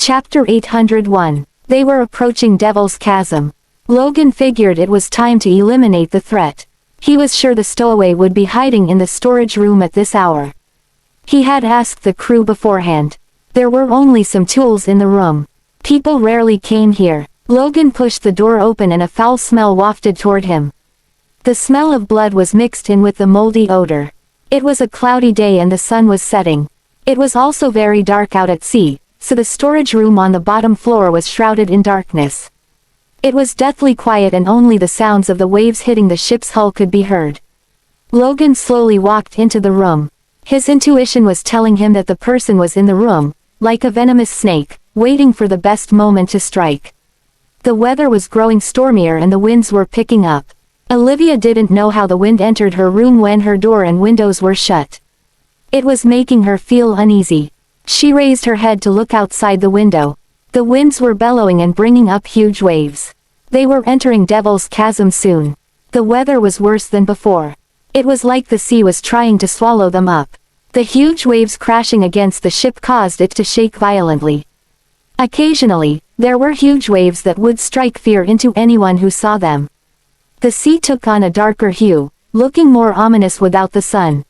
Chapter 801. They were approaching Devil's Chasm. Logan figured it was time to eliminate the threat. He was sure the stowaway would be hiding in the storage room at this hour. He had asked the crew beforehand. There were only some tools in the room. People rarely came here. Logan pushed the door open and a foul smell wafted toward him. The smell of blood was mixed in with the moldy odor. It was a cloudy day and the sun was setting. It was also very dark out at sea, so the storage room on the bottom floor was shrouded in darkness. It was deathly quiet and only the sounds of the waves hitting the ship's hull could be heard. Logan slowly walked into the room. His intuition was telling him that the person was in the room, like a venomous snake, waiting for the best moment to strike. The weather was growing stormier and the winds were picking up. Olivia didn't know how the wind entered her room when her door and windows were shut. It was making her feel uneasy. She raised her head to look outside the window. The winds were bellowing and bringing up huge waves. They were entering Devil's Chasm soon. The weather was worse than before. It was like the sea was trying to swallow them up. The huge waves crashing against the ship caused it to shake violently. Occasionally, there were huge waves that would strike fear into anyone who saw them. The sea took on a darker hue, looking more ominous without the sun.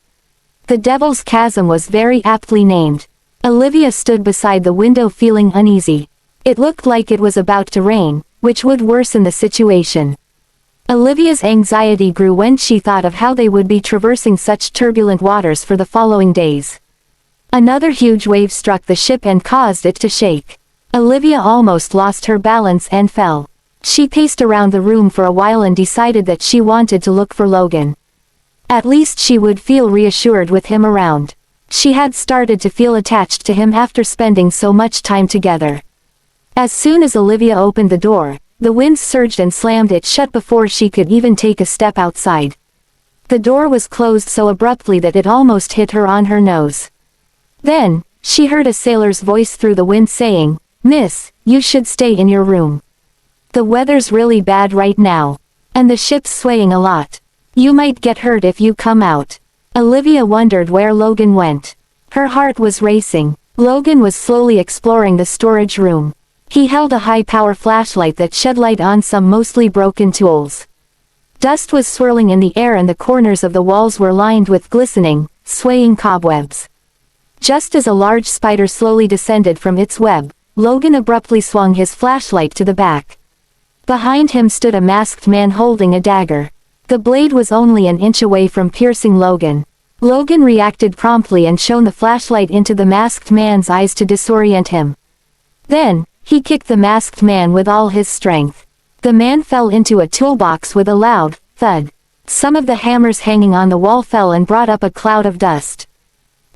The Devil's Chasm was very aptly named. Olivia stood beside the window feeling uneasy. It looked like it was about to rain, which would worsen the situation. Olivia's anxiety grew when she thought of how they would be traversing such turbulent waters for the following days. Another huge wave struck the ship and caused it to shake. Olivia almost lost her balance and fell. She paced around the room for a while and decided that she wanted to look for Logan. At least she would feel reassured with him around. She had started to feel attached to him after spending so much time together. As soon as Olivia opened the door, the winds surged and slammed it shut before she could even take a step outside. The door was closed so abruptly that it almost hit her on her nose. Then, she heard a sailor's voice through the wind saying, "Miss, you should stay in your room. The weather's really bad right now. And the ship's swaying a lot. You might get hurt if you come out." Olivia wondered where Logan went. Her heart was racing. Logan was slowly exploring the storage room. He held a high-power flashlight that shed light on some mostly broken tools. Dust was swirling in the air and the corners of the walls were lined with glistening, swaying cobwebs. Just as a large spider slowly descended from its web, Logan abruptly swung his flashlight to the back. Behind him stood a masked man holding a dagger. The blade was only an inch away from piercing Logan. Logan reacted promptly and shone the flashlight into the masked man's eyes to disorient him. Then, he kicked the masked man with all his strength. The man fell into a toolbox with a loud thud. Some of the hammers hanging on the wall fell and brought up a cloud of dust.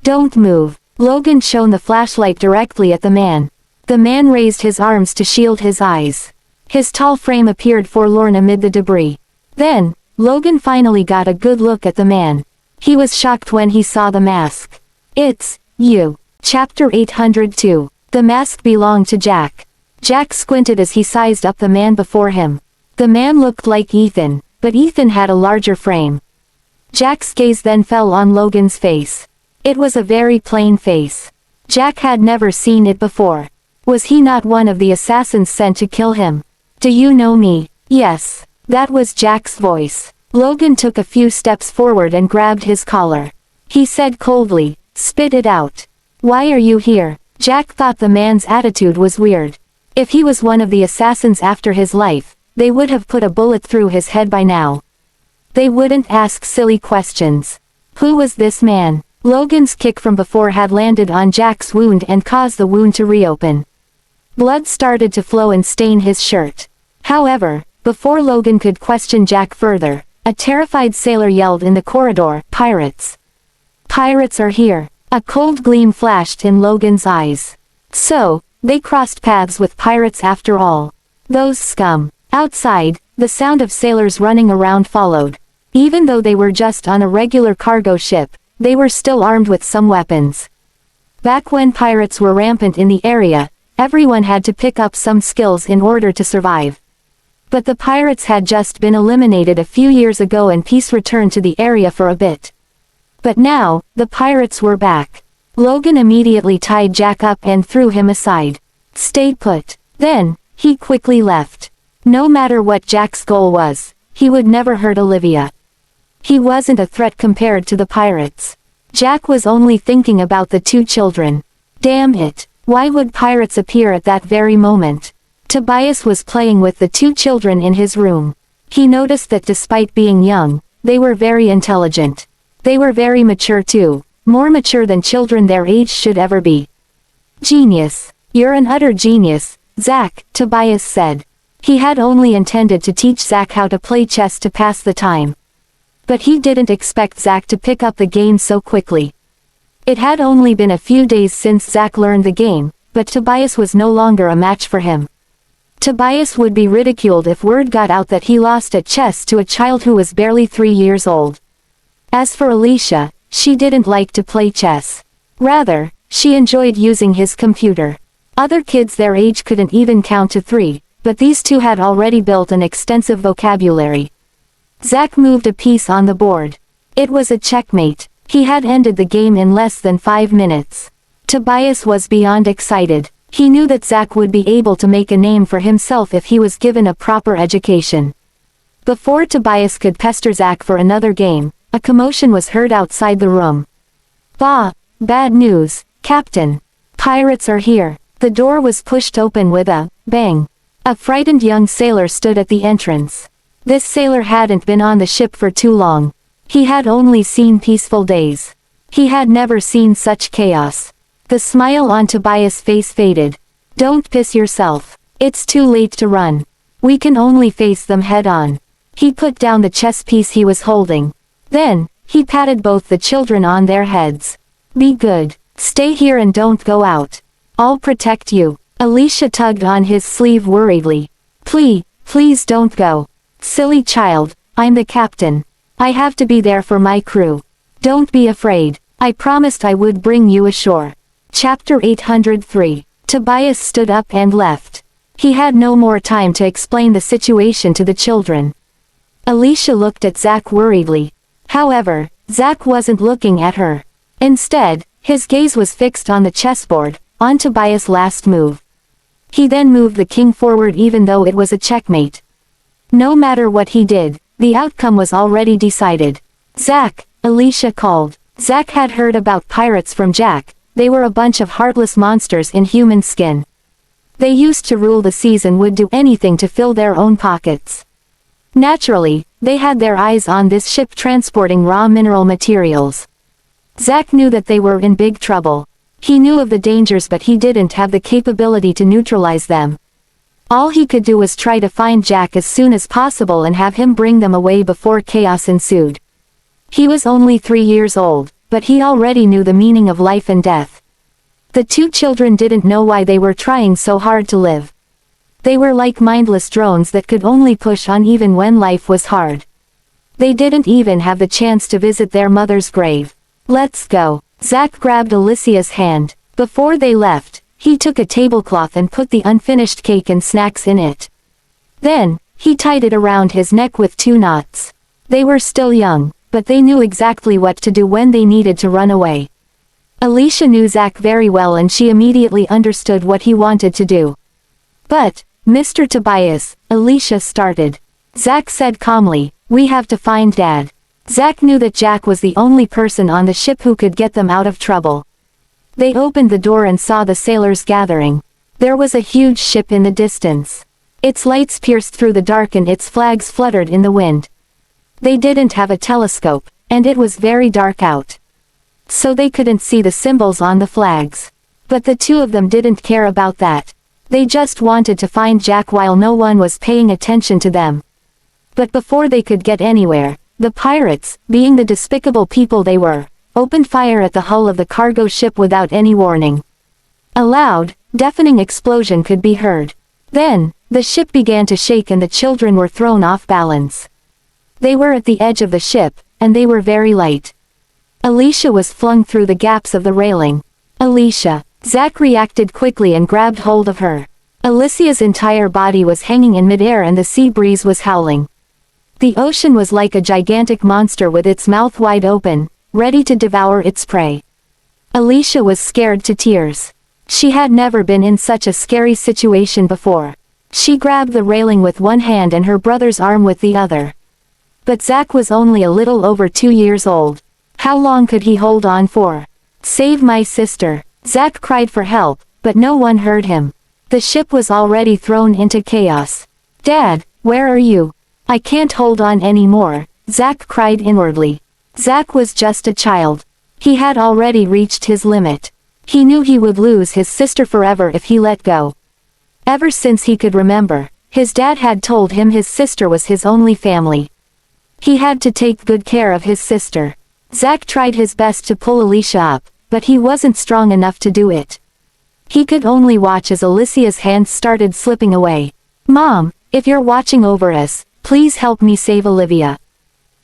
"Don't move." Logan shone the flashlight directly at the man. The man raised his arms to shield his eyes. His tall frame appeared forlorn amid the debris. Then, Logan finally got a good look at the man. He was shocked when he saw the mask. "It's you." Chapter 802. The mask belonged to Jack. Jack squinted as he sized up the man before him. The man looked like Ethan, but Ethan had a larger frame. Jack's gaze then fell on Logan's face. It was a very plain face. Jack had never seen it before. Was he not one of the assassins sent to kill him? "Do you know me?" "Yes." That was Jack's voice. Logan took a few steps forward and grabbed his collar. He said coldly, "Spit it out. Why are you here?" Jack thought the man's attitude was weird. If he was one of the assassins after his life, they would have put a bullet through his head by now. They wouldn't ask silly questions. Who was this man? Logan's kick from before had landed on Jack's wound and caused the wound to reopen. Blood started to flow and stain his shirt. However, before Logan could question Jack further, a terrified sailor yelled in the corridor, "Pirates! Pirates are here!" A cold gleam flashed in Logan's eyes. So, they crossed paths with pirates after all. Those scum. Outside, the sound of sailors running around followed. Even though they were just on a regular cargo ship, they were still armed with some weapons. Back when pirates were rampant in the area, everyone had to pick up some skills in order to survive. But the pirates had just been eliminated a few years ago and peace returned to the area for a bit. But now, the pirates were back. Logan immediately tied Jack up and threw him aside. Stay put. Then, he quickly left. No matter what Jack's goal was, he would never hurt Olivia. He wasn't a threat compared to the pirates. Jack was only thinking about the two children. Damn it, why would pirates appear at that very moment? Tobias was playing with the two children in his room. He noticed that despite being young, they were very intelligent. They were very mature too, more mature than children their age should ever be. Genius. You're an utter genius, Zack, Tobias said. He had only intended to teach Zack how to play chess to pass the time. But he didn't expect Zack to pick up the game so quickly. It had only been a few days since Zack learned the game, but Tobias was no longer a match for him. Tobias would be ridiculed if word got out that he lost at chess to a child who was barely 3 years old. As for Alicia, she didn't like to play chess. Rather, she enjoyed using his computer. Other kids their age couldn't even count to 3, but these two had already built an extensive vocabulary. Zack moved a piece on the board. It was a checkmate. He had ended the game in less than 5 minutes. Tobias was beyond excited. He knew that Zack would be able to make a name for himself if he was given a proper education. Before Tobias could pester Zack for another game, a commotion was heard outside the room. Bah! Bad news, Captain. Pirates are here. The door was pushed open with a bang. A frightened young sailor stood at the entrance. This sailor hadn't been on the ship for too long. He had only seen peaceful days. He had never seen such chaos. The smile on Tobias' face faded. Don't piss yourself. It's too late to run. We can only face them head on. He put down the chess piece he was holding. Then, he patted both the children on their heads. Be good. Stay here and don't go out. I'll protect you. Alicia tugged on his sleeve worriedly. Please don't go. Silly child, I'm the captain. I have to be there for my crew. Don't be afraid. I promised I would bring you ashore. Chapter 803. Tobias stood up and left. He had no more time to explain the situation to the children. Alicia looked at Zack worriedly. However, Zack wasn't looking at her. Instead, his gaze was fixed on the chessboard, on Tobias' last move. He then moved the king forward even though it was a checkmate. No matter what he did, the outcome was already decided. Zack, Alicia called. Zack had heard about pirates from Jack. They were a bunch of heartless monsters in human skin. They used to rule the seas and would do anything to fill their own pockets. Naturally, they had their eyes on this ship transporting raw mineral materials. Zack knew that they were in big trouble. He knew of the dangers but he didn't have the capability to neutralize them. All he could do was try to find Jack as soon as possible and have him bring them away before chaos ensued. He was only 3 years old, but he already knew the meaning of life and death. The two children didn't know why they were trying so hard to live. They were like mindless drones that could only push on even when life was hard. They didn't even have the chance to visit their mother's grave. Let's go. Zack grabbed Alicia's hand. Before they left, he took a tablecloth and put the unfinished cake and snacks in it. Then, he tied it around his neck with 2 knots. They were still young, but they knew exactly what to do when they needed to run away. Alicia knew Zack very well and she immediately understood what he wanted to do. But, Mr. Tobias, Alicia started. Zack said calmly, we have to find Dad. Zack knew that Jack was the only person on the ship who could get them out of trouble. They opened the door and saw the sailors gathering. There was a huge ship in the distance. Its lights pierced through the dark and its flags fluttered in the wind. They didn't have a telescope, and it was very dark out. So they couldn't see the symbols on the flags. But the two of them didn't care about that. They just wanted to find Jack while no one was paying attention to them. But before they could get anywhere, the pirates, being the despicable people they were, opened fire at the hull of the cargo ship without any warning. A loud, deafening explosion could be heard. Then, the ship began to shake and the children were thrown off balance. They were at the edge of the ship, and they were very light. Alicia was flung through the gaps of the railing. Alicia. Zack reacted quickly and grabbed hold of her. Alicia's entire body was hanging in midair and the sea breeze was howling. The ocean was like a gigantic monster with its mouth wide open, ready to devour its prey. Alicia was scared to tears. She had never been in such a scary situation before. She grabbed the railing with one hand and her brother's arm with the other. But Zack was only a little over 2 years old. How long could he hold on for? Save my sister. Zack cried for help, but no one heard him. The ship was already thrown into chaos. Dad, where are you? I can't hold on anymore, Zack cried inwardly. Zack was just a child. He had already reached his limit. He knew he would lose his sister forever if he let go. Ever since he could remember, his dad had told him his sister was his only family. He had to take good care of his sister. Zack tried his best to pull Alicia up, but he wasn't strong enough to do it. He could only watch as Alicia's hands started slipping away. Mom, if you're watching over us, please help me save Olivia.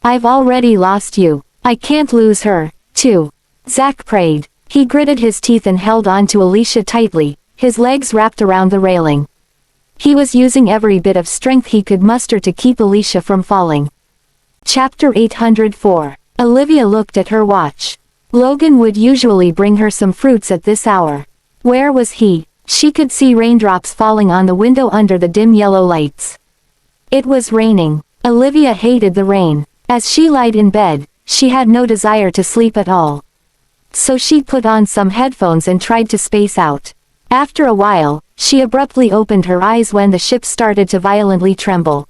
I've already lost you. I can't lose her, too. Zack prayed. He gritted his teeth and held on to Alicia tightly, his legs wrapped around the railing. He was using every bit of strength he could muster to keep Alicia from falling. Chapter 804. Olivia looked at her watch. Logan would usually bring her some fruits at this hour. Where was he? She could see raindrops falling on the window under the dim yellow lights. It was raining. Olivia hated the rain. As she lied in bed, she had no desire to sleep at all. So she put on some headphones and tried to space out. After a while, she abruptly opened her eyes when the ship started to violently tremble.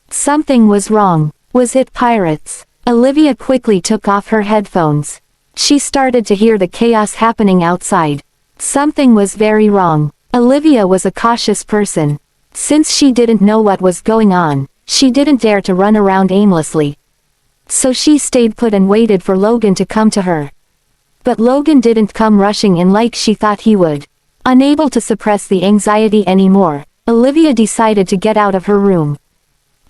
Something was wrong. Was it pirates? Olivia quickly took off her headphones. She started to hear the chaos happening outside. Something was very wrong. Olivia was a cautious person. Since she didn't know what was going on, she didn't dare to run around aimlessly. So she stayed put and waited for Logan to come to her. But Logan didn't come rushing in like she thought he would. Unable to suppress the anxiety anymore, Olivia decided to get out of her room.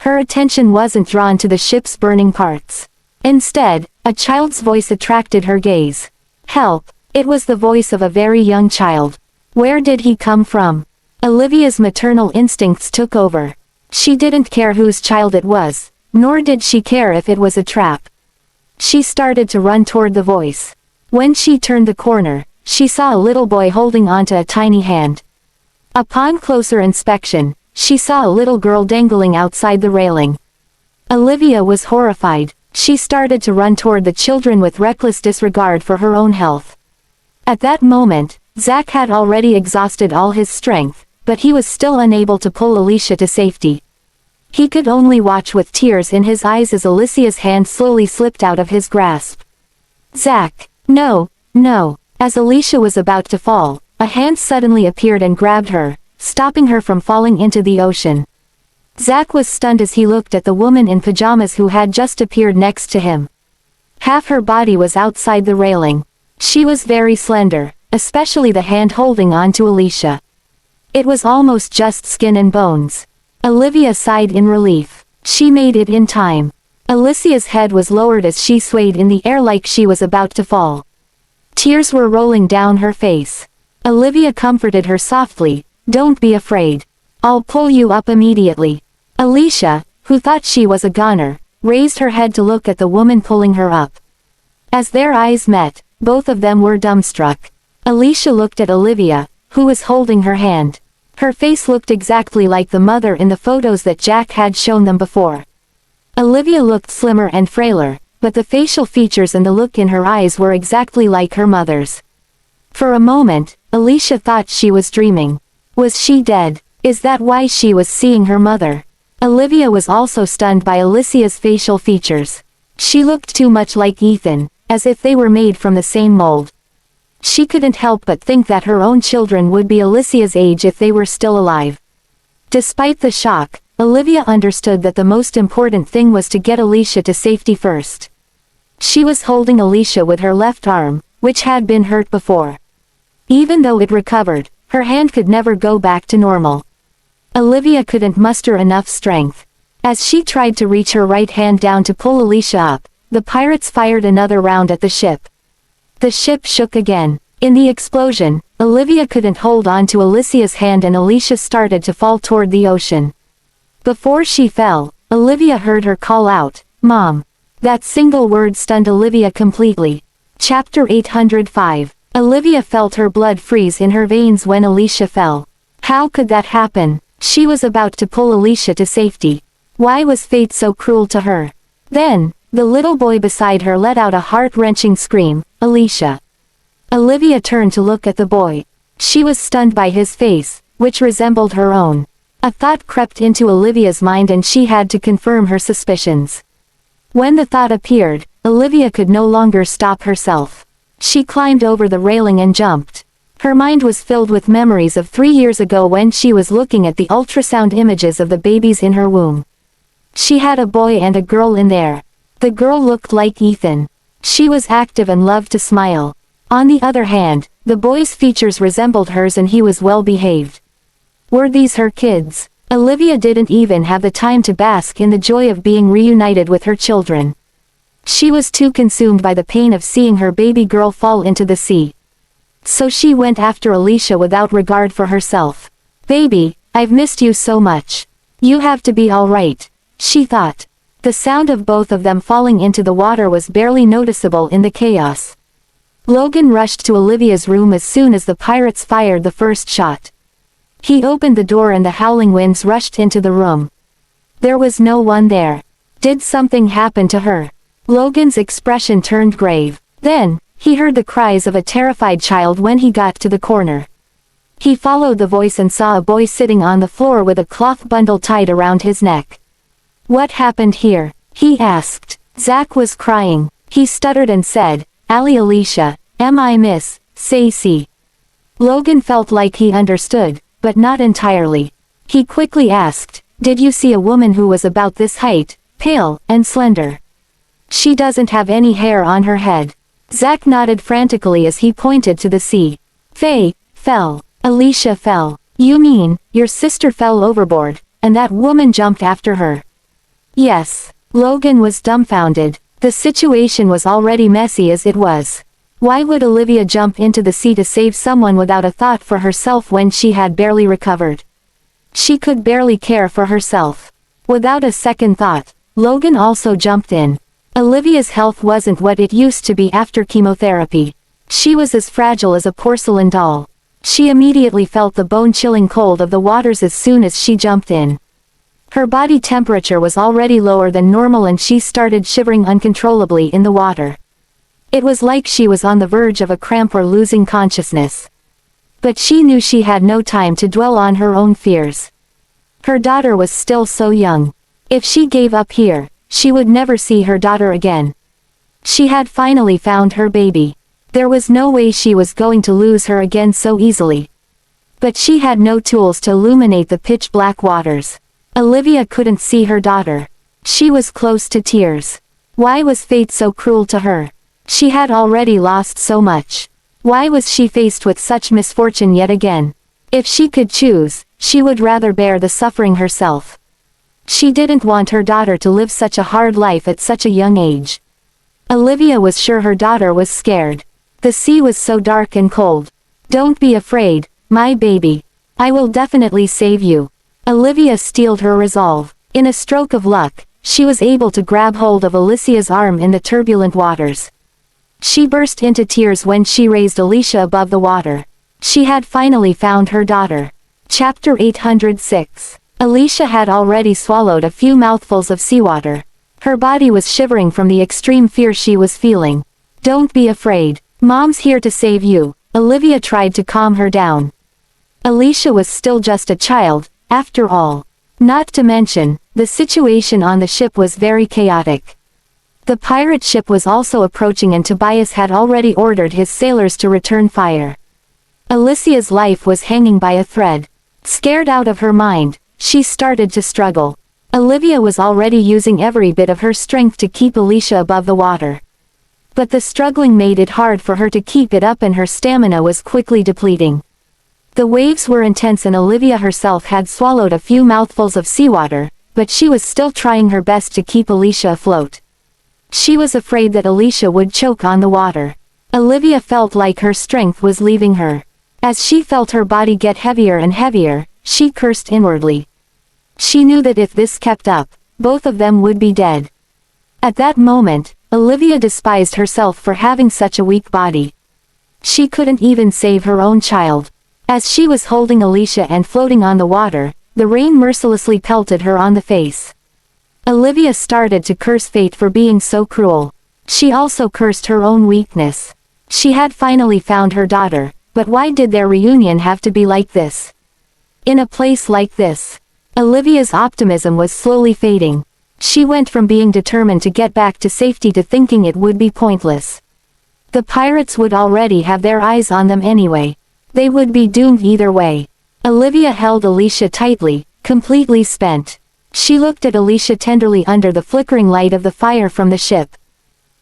Her attention wasn't drawn to the ship's burning parts. Instead, a child's voice attracted her gaze. Help! It was the voice of a very young child. Where did he come from? Olivia's maternal instincts took over. She didn't care whose child it was, nor did she care if it was a trap. She started to run toward the voice. When she turned the corner, she saw a little boy holding onto a tiny hand. Upon closer inspection, she saw a little girl dangling outside the railing. Olivia was horrified. She started to run toward the children with reckless disregard for her own health. At that moment, Zack had already exhausted all his strength, but he was still unable to pull Alicia to safety. He could only watch with tears in his eyes as Alicia's hand slowly slipped out of his grasp. Zack! No, no. As Alicia was about to fall, a hand suddenly appeared and grabbed her, stopping her from falling into the ocean. Zack was stunned as he looked at the woman in pajamas who had just appeared next to him. Half her body was outside the railing. She was very slender, especially the hand holding on to Alicia. It was almost just skin and bones. Olivia sighed in relief. She made it in time. Alicia's head was lowered as she swayed in the air like she was about to fall. Tears were rolling down her face. Olivia comforted her softly, "Don't be afraid. I'll pull you up immediately." Alicia, who thought she was a goner, raised her head to look at the woman pulling her up. As their eyes met, both of them were dumbstruck. Alicia looked at Olivia, who was holding her hand. Her face looked exactly like the mother in the photos that Jack had shown them before. Olivia looked slimmer and frailer, but the facial features and the look in her eyes were exactly like her mother's. For a moment, Alicia thought she was dreaming. Was she dead? Is that why she was seeing her mother? Olivia was also stunned by Alicia's facial features. She looked too much like Ethan, as if they were made from the same mold. She couldn't help but think that her own children would be Alicia's age if they were still alive. Despite the shock, Olivia understood that the most important thing was to get Alicia to safety first. She was holding Alicia with her left arm, which had been hurt before. Even though it recovered, her hand could never go back to normal. Olivia couldn't muster enough strength. As she tried to reach her right hand down to pull Alicia up, the pirates fired another round at the ship. The ship shook again. In the explosion, Olivia couldn't hold on to Alicia's hand and Alicia started to fall toward the ocean. Before she fell, Olivia heard her call out, "Mom." That single word stunned Olivia completely. Chapter 805. Olivia felt her blood freeze in her veins when Alicia fell. How could that happen? She was about to pull Alicia to safety. Why was fate so cruel to her? Then, the little boy beside her let out a heart-wrenching scream, "Alicia!" Olivia turned to look at the boy. She was stunned by his face, which resembled her own. A thought crept into Olivia's mind and she had to confirm her suspicions. When the thought appeared, Olivia could no longer stop herself. She climbed over the railing and jumped. Her mind was filled with memories of 3 years ago when she was looking at the ultrasound images of the babies in her womb. She had a boy and a girl in there. The girl looked like Ethan. She was active and loved to smile. On the other hand, the boy's features resembled hers and he was well behaved. Were these her kids? Olivia didn't even have the time to bask in the joy of being reunited with her children. She was too consumed by the pain of seeing her baby girl fall into the sea. So she went after Alicia without regard for herself. "Baby, I've missed you so much. You have to be alright," she thought. The sound of both of them falling into the water was barely noticeable in the chaos. Logan rushed to Olivia's room as soon as the pirates fired the first shot. He opened the door and the howling winds rushed into the room. There was no one there. Did something happen to her? Logan's expression turned grave. Then, he heard the cries of a terrified child when he got to the corner. He followed the voice and saw a boy sitting on the floor with a cloth bundle tied around his neck. "What happened here?" he asked. Zach was crying. He stuttered and said, "Ali Alicia, am I Miss Sacy?" Logan felt like he understood, but not entirely. He quickly asked, "Did you see a woman who was about this height, pale, and slender? She doesn't have any hair on her head." Zach nodded frantically as he pointed to the sea. "Faye fell. Alicia fell." "You mean, your sister fell overboard, and that woman jumped after her?" "Yes." Logan was dumbfounded. The situation was already messy as it was. Why would Olivia jump into the sea to save someone without a thought for herself when she had barely recovered? She could barely care for herself. Without a second thought, Logan also jumped in. Olivia's health wasn't what it used to be after chemotherapy. She was as fragile as a porcelain doll. She immediately felt the bone-chilling cold of the waters as soon as she jumped in. Her body temperature was already lower than normal and she started shivering uncontrollably in the water. It was like she was on the verge of a cramp or losing consciousness. But she knew she had no time to dwell on her own fears. Her daughter was still so young. If she gave up here, she would never see her daughter again. She had finally found her baby. There was no way she was going to lose her again so easily. But she had no tools to illuminate the pitch-black waters. Olivia couldn't see her daughter. She was close to tears. Why was fate so cruel to her? She had already lost so much. Why was she faced with such misfortune yet again? If she could choose, she would rather bear the suffering herself. She didn't want her daughter to live such a hard life at such a young age. Olivia was sure her daughter was scared. The sea was so dark and cold. "Don't be afraid, my baby. I will definitely save you." Olivia steeled her resolve. In a stroke of luck, she was able to grab hold of Alicia's arm in the turbulent waters. She burst into tears when she raised Alicia above the water. She had finally found her daughter. Chapter 806. Alicia had already swallowed a few mouthfuls of seawater. Her body was shivering from the extreme fear she was feeling. "Don't be afraid. Mom's here to save you." Olivia tried to calm her down. Alicia was still just a child, after all. Not to mention, the situation on the ship was very chaotic. The pirate ship was also approaching and Tobias had already ordered his sailors to return fire. Alicia's life was hanging by a thread. Scared out of her mind, she started to struggle. Olivia was already using every bit of her strength to keep Alicia above the water. But the struggling made it hard for her to keep it up and her stamina was quickly depleting. The waves were intense and Olivia herself had swallowed a few mouthfuls of seawater, but she was still trying her best to keep Alicia afloat. She was afraid that Alicia would choke on the water. Olivia felt like her strength was leaving her. As she felt her body get heavier and heavier, she cursed inwardly. She knew that if this kept up, both of them would be dead. At that moment, Olivia despised herself for having such a weak body. She couldn't even save her own child. As she was holding Alicia and floating on the water, the rain mercilessly pelted her on the face. Olivia started to curse fate for being so cruel. She also cursed her own weakness. She had finally found her daughter, but why did their reunion have to be like this? In a place like this, Olivia's optimism was slowly fading. She went from being determined to get back to safety to thinking it would be pointless. The pirates would already have their eyes on them anyway. They would be doomed either way. Olivia held Alicia tightly, completely spent. She looked at Alicia tenderly under the flickering light of the fire from the ship.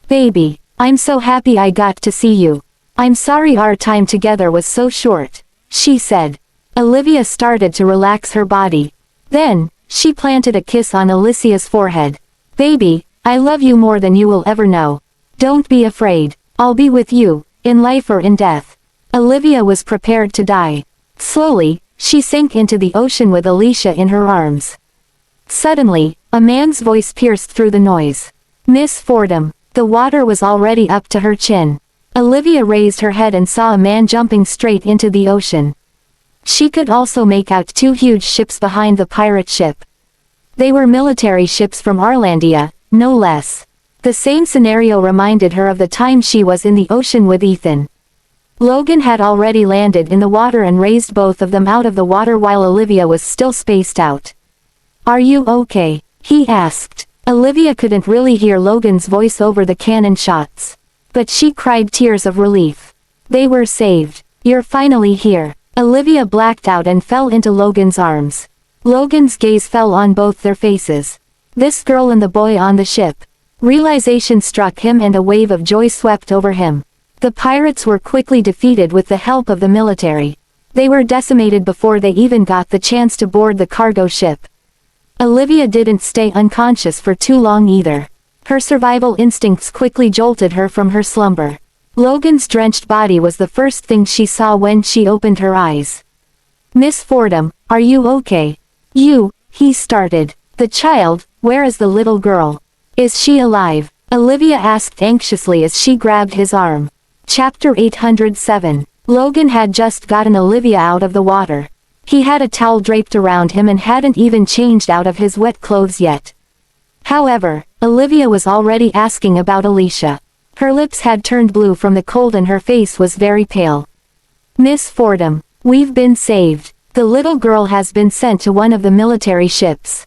"Baby, I'm so happy I got to see you. I'm sorry our time together was so short," she said. Olivia started to relax her body. Then, she planted a kiss on Alicia's forehead. "Baby, I love you more than you will ever know. Don't be afraid. I'll be with you, in life or in death." Olivia was prepared to die. Slowly, she sank into the ocean with Alicia in her arms. Suddenly, a man's voice pierced through the noise. "Miss Fordham." The water was already up to her chin. Olivia raised her head and saw a man jumping straight into the ocean. She could also make out two huge ships behind the pirate ship. They were military ships from Arlandia, no less. The same scenario reminded her of the time she was in the ocean with Ethan. Logan had already landed in the water and raised both of them out of the water while Olivia was still spaced out. "Are you okay?" he asked. Olivia couldn't really hear Logan's voice over the cannon shots. But she cried tears of relief. They were saved. "You're finally here." Olivia blacked out and fell into Logan's arms. Logan's gaze fell on both their faces. This girl and the boy on the ship. Realization struck him and a wave of joy swept over him. The pirates were quickly defeated with the help of the military. They were decimated before they even got the chance to board the cargo ship. Olivia didn't stay unconscious for too long either. Her survival instincts quickly jolted her from her slumber. Logan's drenched body was the first thing she saw when she opened her eyes. "Miss Fordham, are you okay?" He started. "The child, where is the little girl? Is she alive?" Olivia asked anxiously as she grabbed his arm. Chapter 807. Logan had just gotten Olivia out of the water. He had a towel draped around him and hadn't even changed out of his wet clothes yet. However, Olivia was already asking about Alicia. Her lips had turned blue from the cold and her face was very pale. "Miss Fordham, we've been saved. The little girl has been sent to one of the military ships.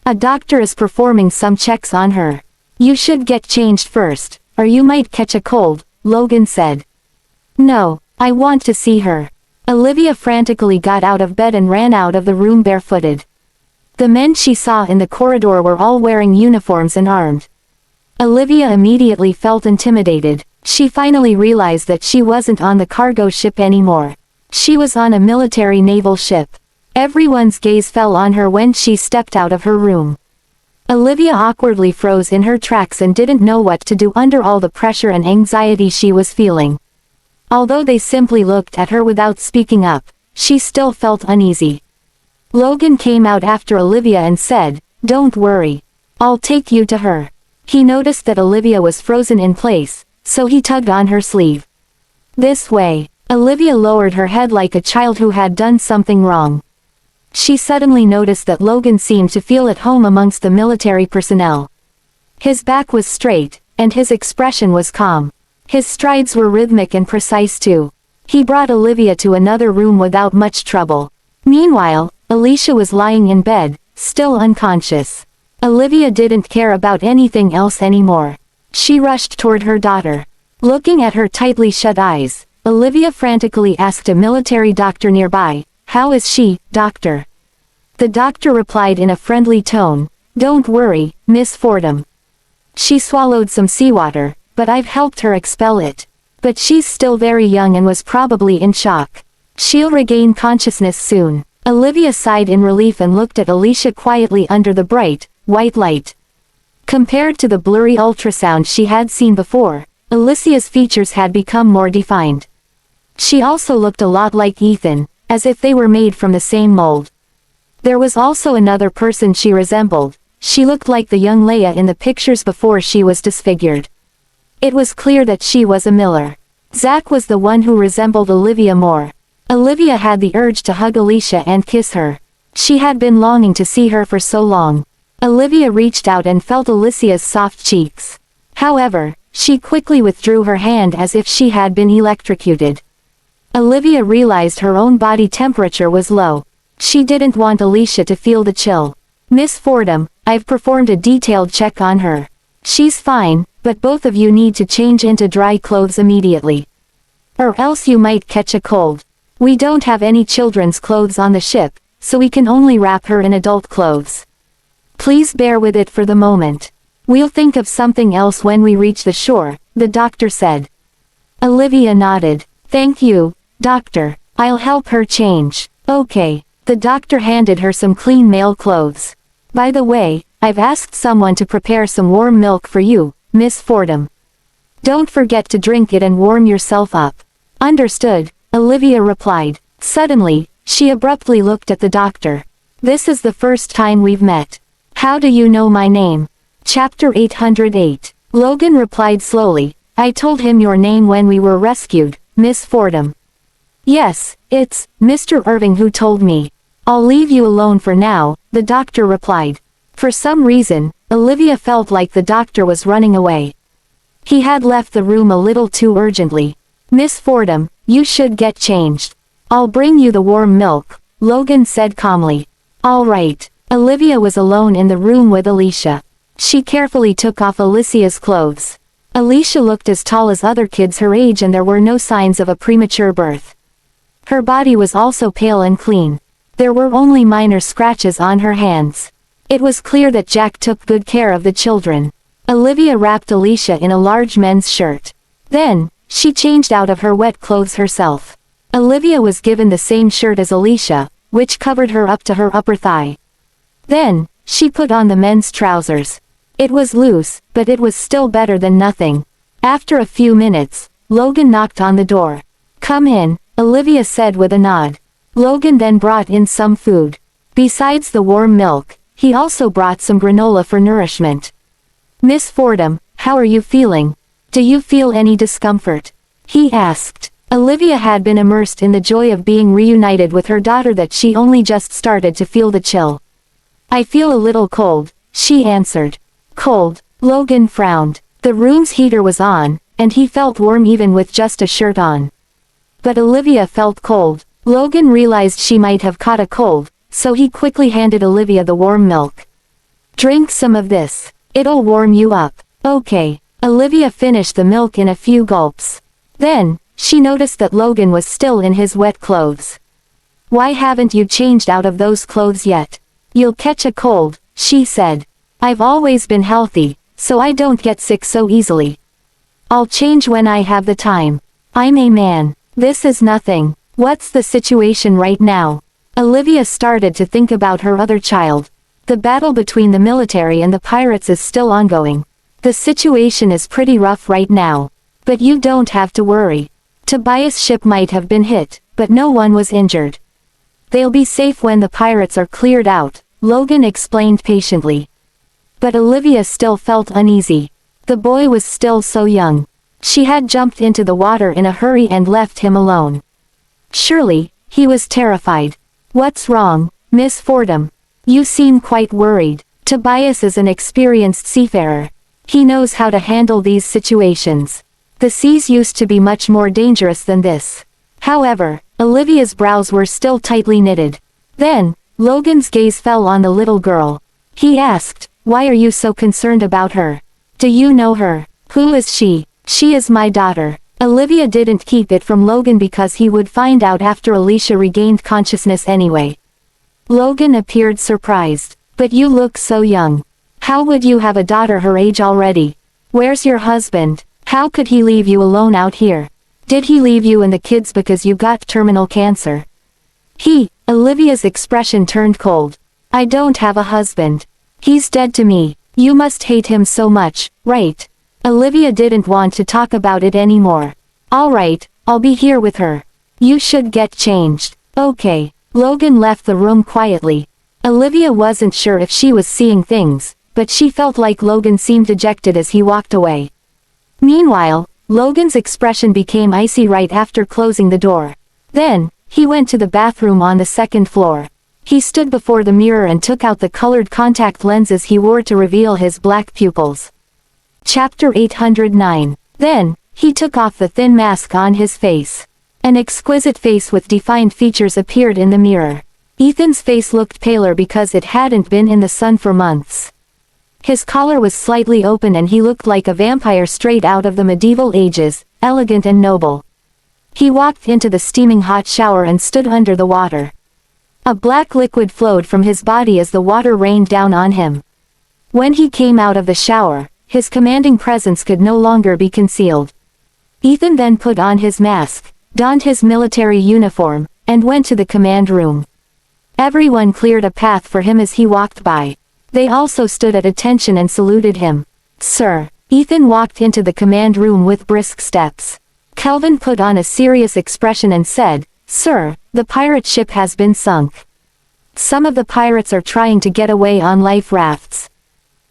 A doctor is performing some checks on her. You should get changed first, or you might catch a cold," Logan said. "No, I want to see her." Olivia frantically got out of bed and ran out of the room barefooted. The men she saw in the corridor were all wearing uniforms and armed. Olivia immediately felt intimidated. She finally realized that she wasn't on the cargo ship anymore. She was on a military naval ship. Everyone's gaze fell on her when she stepped out of her room. Olivia awkwardly froze in her tracks and didn't know what to do under all the pressure and anxiety she was feeling. Although they simply looked at her without speaking up, she still felt uneasy. Logan came out after Olivia and said, "Don't worry. I'll take you to her." He noticed that Olivia was frozen in place, so he tugged on her sleeve. "This way." Olivia lowered her head like a child who had done something wrong. She suddenly noticed that Logan seemed to feel at home amongst the military personnel. His back was straight, and his expression was calm. His strides were rhythmic and precise too. He brought Olivia to another room without much trouble. Meanwhile, Alicia was lying in bed, still unconscious. Olivia didn't care about anything else anymore. She rushed toward her daughter. Looking at her tightly shut eyes, Olivia frantically asked a military doctor nearby, "How is she, doctor?" The doctor replied in a friendly tone, "Don't worry, Miss Fordham. She swallowed some seawater, but I've helped her expel it. But she's still very young and was probably in shock. She'll regain consciousness soon." Olivia sighed in relief and looked at Alicia quietly under the bright, white light. Compared to the blurry ultrasound she had seen before, Alicia's features had become more defined. She also looked a lot like Ethan, as if they were made from the same mold. There was also another person she resembled. She looked like the young Leia in the pictures before she was disfigured. It was clear that she was a Miller. Zach was the one who resembled Olivia more. Olivia had the urge to hug Alicia and kiss her. She had been longing to see her for so long. Olivia reached out and felt Alicia's soft cheeks. However, she quickly withdrew her hand as if she had been electrocuted. Olivia realized her own body temperature was low. She didn't want Alicia to feel the chill. Miss Fordham, I've performed a detailed check on her. She's fine, but both of you need to change into dry clothes immediately. Or else you might catch a cold. We don't have any children's clothes on the ship, so we can only wrap her in adult clothes. Please bear with it for the moment. We'll think of something else when we reach the shore, the doctor said. Olivia nodded. Thank you, doctor. I'll help her change. Okay. The doctor handed her some clean male clothes. By the way, I've asked someone to prepare some warm milk for you, Miss Fordham. Don't forget to drink it and warm yourself up. Understood, Olivia replied. Suddenly, she abruptly looked at the doctor. This is the first time we've met. How do you know my name? Chapter 808. Logan replied slowly. I told him your name when we were rescued, Miss Fordham. Yes, it's Mr. Irving who told me. I'll leave you alone for now, the doctor replied. For some reason, Olivia felt like the doctor was running away. He had left the room a little too urgently. Miss Fordham, you should get changed. I'll bring you the warm milk, Logan said calmly. All right. Olivia was alone in the room with Alicia. She carefully took off Alicia's clothes. Alicia looked as tall as other kids her age and there were no signs of a premature birth. Her body was also pale and clean. There were only minor scratches on her hands. It was clear that Jack took good care of the children. Olivia wrapped Alicia in a large men's shirt. Then, she changed out of her wet clothes herself. Olivia was given the same shirt as Alicia, which covered her up to her upper thigh. Then, she put on the men's trousers. It was loose, but it was still better than nothing. After a few minutes, Logan knocked on the door. Come in, Olivia said with a nod. Logan then brought in some food. Besides the warm milk, he also brought some granola for nourishment. Miss Fordham, how are you feeling? Do you feel any discomfort? He asked. Olivia had been immersed in the joy of being reunited with her daughter that she only just started to feel the chill. I feel a little cold, she answered. Cold, Logan frowned. The room's heater was on, and he felt warm even with just a shirt on. But Olivia felt cold. Logan realized she might have caught a cold, so he quickly handed Olivia the warm milk. Drink some of this. It'll warm you up. Okay. Olivia finished the milk in a few gulps. Then, she noticed that Logan was still in his wet clothes. Why haven't you changed out of those clothes yet? You'll catch a cold, she said. I've always been healthy, so I don't get sick so easily. I'll change when I have the time. I'm a man. This is nothing. What's the situation right now? Olivia started to think about her other child. The battle between the military and the pirates is still ongoing. The situation is pretty rough right now. But you don't have to worry. Tobias' ship might have been hit, but no one was injured. They'll be safe when the pirates are cleared out, Logan explained patiently. But Olivia still felt uneasy. The boy was still so young. She had jumped into the water in a hurry and left him alone. Surely, he was terrified. What's wrong, Miss Fordham? You seem quite worried. Tobias is an experienced seafarer. He knows how to handle these situations. The seas used to be much more dangerous than this. However, Olivia's brows were still tightly knitted. Then, Logan's gaze fell on the little girl. He asked, why are you so concerned about her? Do you know her? Who is she? She is my daughter. Olivia didn't keep it from Logan because he would find out after Alicia regained consciousness anyway. Logan appeared surprised. But you look so young. How would you have a daughter her age already? Where's your husband? How could he leave you alone out here? Did he leave you and the kids because you got terminal cancer? Olivia's expression turned cold. I don't have a husband. He's dead to me. You must hate him so much, right? Olivia didn't want to talk about it anymore. Alright, I'll be here with her. You should get changed. Okay. Logan left the room quietly. Olivia wasn't sure if she was seeing things, but she felt like Logan seemed dejected as he walked away. Meanwhile, Logan's expression became icy right after closing the door. Then, he went to the bathroom on the second floor. He stood before the mirror and took out the colored contact lenses he wore to reveal his black pupils. Chapter 809. Then, he took off the thin mask on his face. An exquisite face with defined features appeared in the mirror. Ethan's face looked paler because it hadn't been in the sun for months. His collar was slightly open and he looked like a vampire straight out of the medieval ages, elegant and noble. He walked into the steaming hot shower and stood under the water. A black liquid flowed from his body as the water rained down on him. When he came out of the shower, his commanding presence could no longer be concealed. Ethan then put on his mask, donned his military uniform, and went to the command room. Everyone cleared a path for him as he walked by. They also stood at attention and saluted him. "Sir." Ethan walked into the command room with brisk steps. Kelvin put on a serious expression and said, "Sir, the pirate ship has been sunk. Some of the pirates are trying to get away on life rafts.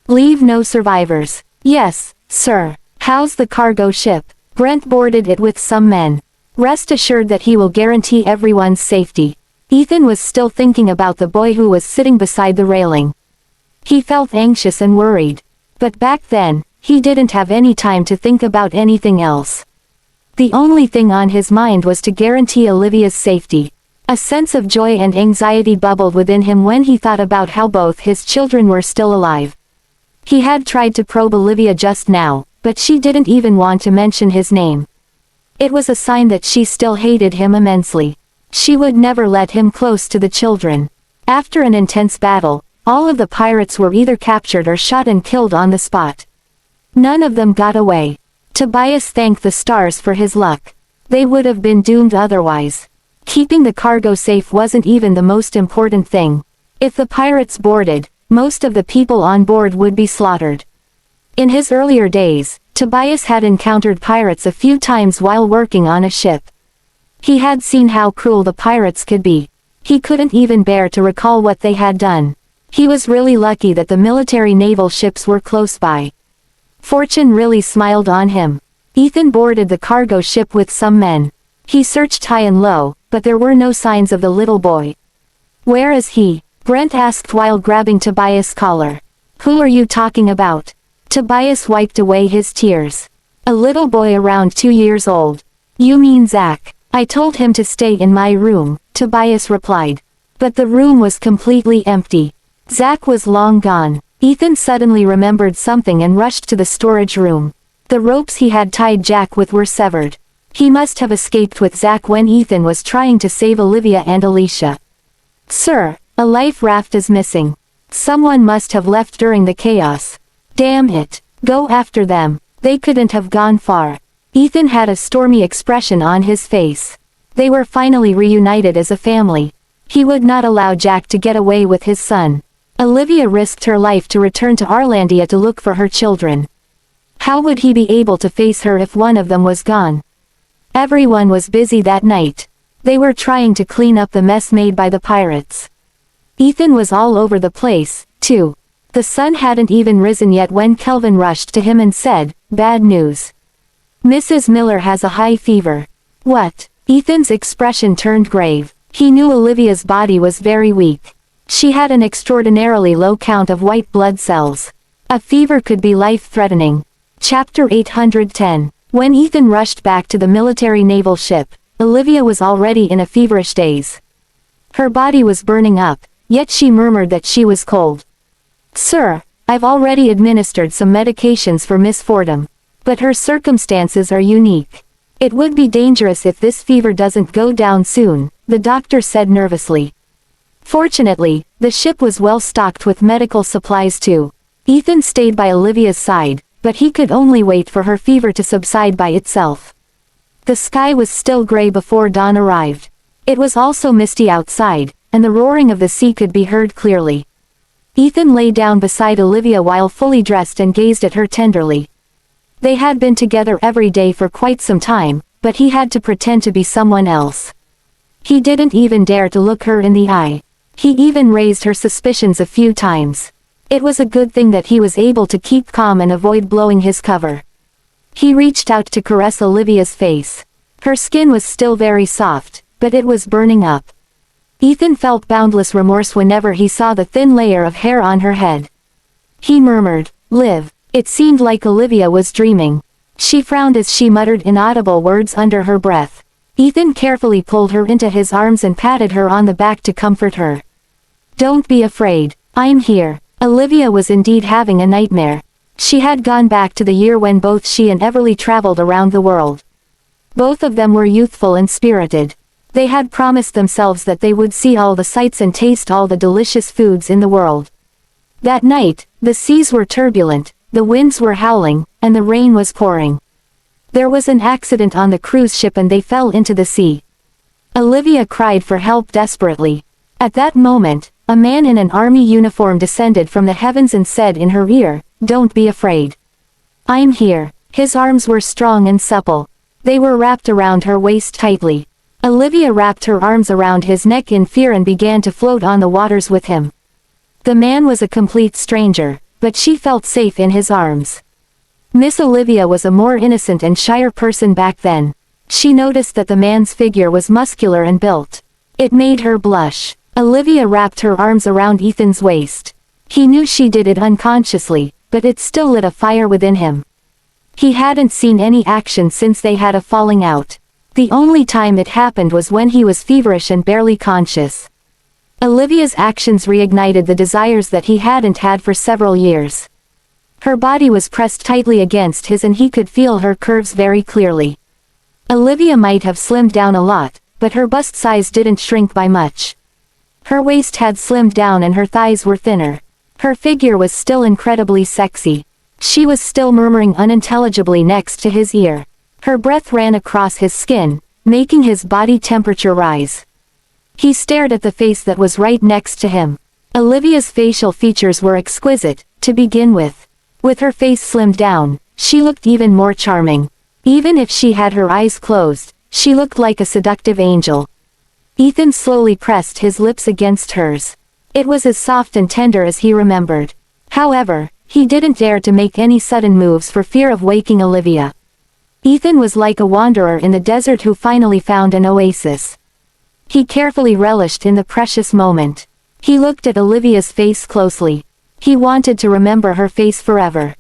Leave no survivors." "Yes, sir." "How's the cargo ship?" "Brent boarded it with some men. Rest assured that he will guarantee everyone's safety." Ethan was still thinking about the boy who was sitting beside the railing. He felt anxious and worried. But back then, he didn't have any time to think about anything else. The only thing on his mind was to guarantee Olivia's safety. A sense of joy and anxiety bubbled within him when he thought about how both his children were still alive. He had tried to probe Olivia just now, but she didn't even want to mention his name. It was a sign that she still hated him immensely. She would never let him close to the children. After an intense battle, all of the pirates were either captured or shot and killed on the spot. None of them got away. Tobias thanked the stars for his luck. They would have been doomed otherwise. Keeping the cargo safe wasn't even the most important thing. If the pirates boarded, most of the people on board would be slaughtered. In his earlier days, Tobias had encountered pirates a few times while working on a ship. He had seen how cruel the pirates could be. He couldn't even bear to recall what they had done. He was really lucky that the military naval ships were close by. Fortune really smiled on him. Ethan boarded the cargo ship with some men. He searched high and low, but there were no signs of the little boy. "Where is he?" Brent asked while grabbing Tobias' collar. "Who are you talking about?" Tobias wiped away his tears. "A little boy around 2 years old." "You mean Zach?" "I told him to stay in my room," Tobias replied. But the room was completely empty. Zach was long gone. Ethan suddenly remembered something and rushed to the storage room. The ropes he had tied Jack with were severed. He must have escaped with Zach when Ethan was trying to save Olivia and Alicia. "Sir, a life raft is missing. Someone must have left during the chaos." "Damn it. Go after them. They couldn't have gone far." Ethan had a stormy expression on his face. They were finally reunited as a family. He would not allow Jack to get away with his son. Olivia risked her life to return to Arlandia to look for her children. How would he be able to face her if one of them was gone? Everyone was busy that night. They were trying to clean up the mess made by the pirates. Ethan was all over the place, too. The sun hadn't even risen yet when Kelvin rushed to him and said, "Bad news. Mrs. Miller has a high fever." "What?" Ethan's expression turned grave. He knew Olivia's body was very weak. She had an extraordinarily low count of white blood cells. A fever could be life-threatening. Chapter 810. When Ethan rushed back to the military naval ship, Olivia was already in a feverish daze. Her body was burning up, yet she murmured that she was cold. "Sir, I've already administered some medications for Miss Fordham. But her circumstances are unique. It would be dangerous if this fever doesn't go down soon," the doctor said nervously. Fortunately, the ship was well stocked with medical supplies too. Ethan stayed by Olivia's side, but he could only wait for her fever to subside by itself. The sky was still gray before dawn arrived. It was also misty outside, and the roaring of the sea could be heard clearly. Ethan lay down beside Olivia while fully dressed and gazed at her tenderly. They had been together every day for quite some time, but he had to pretend to be someone else. He didn't even dare to look her in the eye. He even raised her suspicions a few times. It was a good thing that he was able to keep calm and avoid blowing his cover. He reached out to caress Olivia's face. Her skin was still very soft, but it was burning up. Ethan felt boundless remorse whenever he saw the thin layer of hair on her head. He murmured, "Liv." It seemed like Olivia was dreaming. She frowned as she muttered inaudible words under her breath. Ethan carefully pulled her into his arms and patted her on the back to comfort her. "Don't be afraid. I'm here." Olivia was indeed having a nightmare. She had gone back to the year when both she and Everly traveled around the world. Both of them were youthful and spirited. They had promised themselves that they would see all the sights and taste all the delicious foods in the world. That night, the seas were turbulent, the winds were howling, and the rain was pouring. There was an accident on the cruise ship and they fell into the sea. Olivia cried for help desperately. At that moment, a man in an army uniform descended from the heavens and said in her ear, "Don't be afraid. I'm here." His arms were strong and supple. They were wrapped around her waist tightly. Olivia wrapped her arms around his neck in fear and began to float on the waters with him. The man was a complete stranger, but she felt safe in his arms. Miss Olivia was a more innocent and shyer person back then. She noticed that the man's figure was muscular and built. It made her blush. Olivia wrapped her arms around Ethan's waist. He knew she did it unconsciously, but it still lit a fire within him. He hadn't seen any action since they had a falling out. The only time it happened was when he was feverish and barely conscious. Olivia's actions reignited the desires that he hadn't had for several years. Her body was pressed tightly against his and he could feel her curves very clearly. Olivia might have slimmed down a lot, but her bust size didn't shrink by much. Her waist had slimmed down and her thighs were thinner. Her figure was still incredibly sexy. She was still murmuring unintelligibly next to his ear. Her breath ran across his skin, making his body temperature rise. He stared at the face that was right next to him. Olivia's facial features were exquisite, to begin with. With her face slimmed down, she looked even more charming. Even if she had her eyes closed, she looked like a seductive angel. Ethan slowly pressed his lips against hers. It was as soft and tender as he remembered. However, he didn't dare to make any sudden moves for fear of waking Olivia. Ethan was like a wanderer in the desert who finally found an oasis. He carefully relished in the precious moment. He looked at Olivia's face closely. He wanted to remember her face forever.